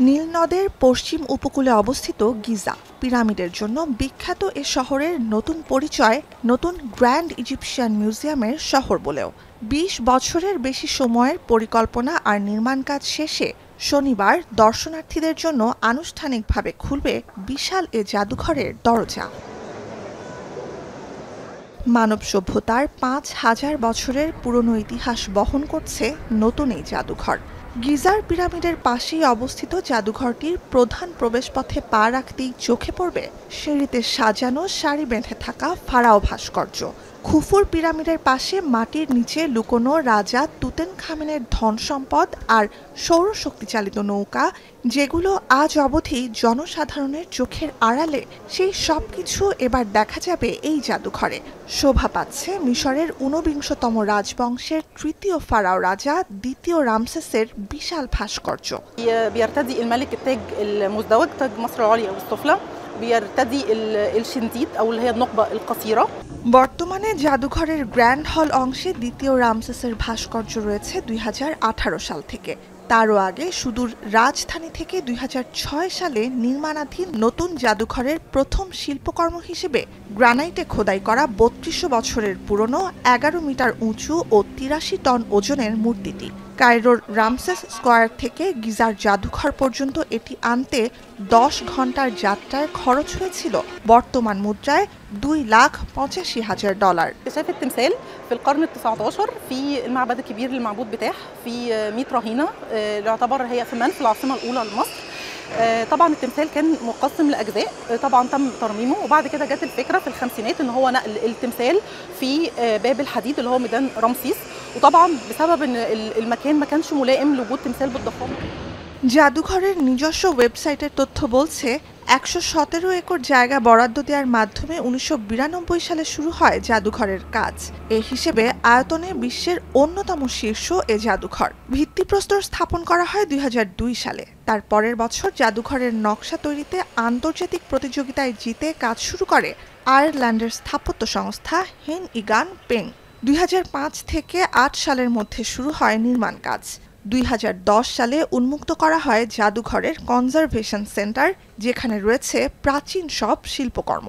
নীল নদের পশ্চিম উপকূলে অবস্থিত গিজা পিরামিডের জন্য বিখ্যাত এ শহরের নতুন পরিচয় নতুন গ্র্যান্ড ইজিপশিয়ান মিউজিয়ামের শহর বলেও ২০ বছরের বেশি সময়ের পরিকল্পনা আর নির্মাণ কাজ শেষে শনিবার দর্শনার্থীদের জন্য আনুষ্ঠানিকভাবে খুলবে বিশাল এ জাদুঘরের দরজা। মানব সভ্যতার ৫,০০০ বছরের পুরনো ইতিহাস বহন করছে নতুন এই জাদুঘর। গিজার পিরামিডের পাশেই অবস্থিত জাদুঘরটির প্রধান প্রবেশপথে পা রাখতেই চোখে পড়বে সিঁড়িতে সাজানো সারি বেঁধে থাকা ফারাও ভাস্কর্য। খুফুর পিরামিডের পাশে মাটির নিচে লুকোনো রাজা তুতেনখামেনের ধন সম্পদ আর সৌরশক্তি চালিত নৌকা, যেগুলো আজ অবধি জনসাধারণের চোখের আড়ালে, সেই সবকিছু এবার দেখা যাবে এই জাদুঘরে। শোভা পাচ্ছে মিশরের ঊনবিংশতম রাজবংশের তৃতীয় ফারাও রাজা দ্বিতীয় রামসেসের বিশাল ভাস্কর্য। بيرتدي الملك التاج المزدوج تاج مصر العليا والسفلى بيرتدي الشنتيت أو اللي هي النقبة القصيرة। বর্তমানে জাদুঘরের গ্র্যান্ড হল অংশে দ্বিতীয় রামসেসের ভাস্কর্য রয়েছে ২০১৮ সাল থেকে। তারও আগে সুদূর রাজধানী থেকে ২০০৬ সালে নির্মাণাধীন নতুন জাদুঘরের প্রথম শিল্পকর্ম হিসেবে গ্রানাইটে খোদাই করা ৩২০০ বছরের পুরনো ১১ মিটার উঁচু ও ৮৩ টন ওজনের মূর্তিটি। কায়রোর রামসেস স্কয়ার থেকে গিজার জাদুঘর পর্যন্ত এটি আনতে ১০ ঘন্টার যাত্রায় খরচ হয়েছিল বর্তমান মুদ্রায় $2,85,000। اكتشاف التمثال في القرن ال19 في المعبد الكبير للمعبود بتاح في 100 رهينة اللي يعتبر هي في منف العاصمة الأولى لمصر. طبعا التمثال كان مقسم لأجزاء، طبعا تم ترميمه وبعد كده جت الفكرة في الخمسينات ان هو نقل التمثال في باب الحديد اللي هو ميدان رمسيس، وطبعا بسبب ان المكان ما كانش ملائم لوجود تمثال بالضخامة। জাদুঘরের নিজস্ব ওয়েবসাইটের তথ্য বলছে ১১৭ একর জায়গা বরাদ্দ দেওয়ার মাধ্যমে ১৯৯২ সালে শুরু হয় জাদুঘরের কাজ। এ হিসেবে আয়তনে বিশ্বের অন্যতম শীর্ষ এ জাদুঘর। ভিত্তিপ্রস্তর স্থাপন করা হয় ২০০২ সালে। তার পরের বছর জাদুঘরের নকশা তৈরিতে আন্তর্জাতিক প্রতিযোগিতায় জিতে কাজ শুরু করে আয়ারল্যান্ডের স্থাপত্য সংস্থা হেন ইগান পেং। ২০০৫ থেকে ৮ সালের মধ্যে শুরু হয় নির্মাণ কাজ। ২০১০ সালে উন্মুক্ত করা হয় জাদুঘরের কনজারভেশন সেন্টার, যেখানে রয়েছে প্রাচীন সব শিল্পকর্ম।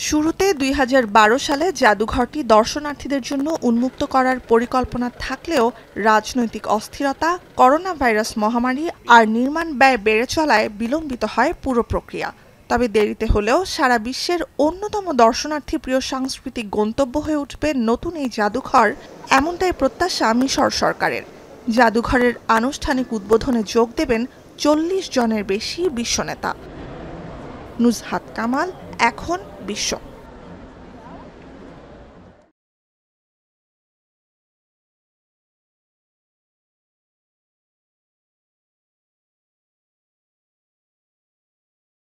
শুরুতে ২০১২ সালে জাদুঘরটি দর্শনার্থীদের জন্য উন্মুক্ত করার পরিকল্পনা থাকলেও রাজনৈতিক অস্থিরতা, করোনা ভাইরাস মহামারী আর নির্মাণ ব্যয় বেড়ে চলায় বিলম্বিত হয় পুরো প্রক্রিয়া। তবে দেরিতে হলেও সারা বিশ্বের অন্যতম দর্শনার্থী প্রিয় সাংস্কৃতিক গন্তব্য হয়ে উঠবে নতুন এই জাদুঘর, এমনটাই প্রত্যাশা মিশর সরকারের। জাদুঘরের আনুষ্ঠানিক উদ্বোধনে যোগ দেবেন ৪০ জনের বেশি বিশ্বনেতা। নুজহাত কামাল, এখন বিশ্ব।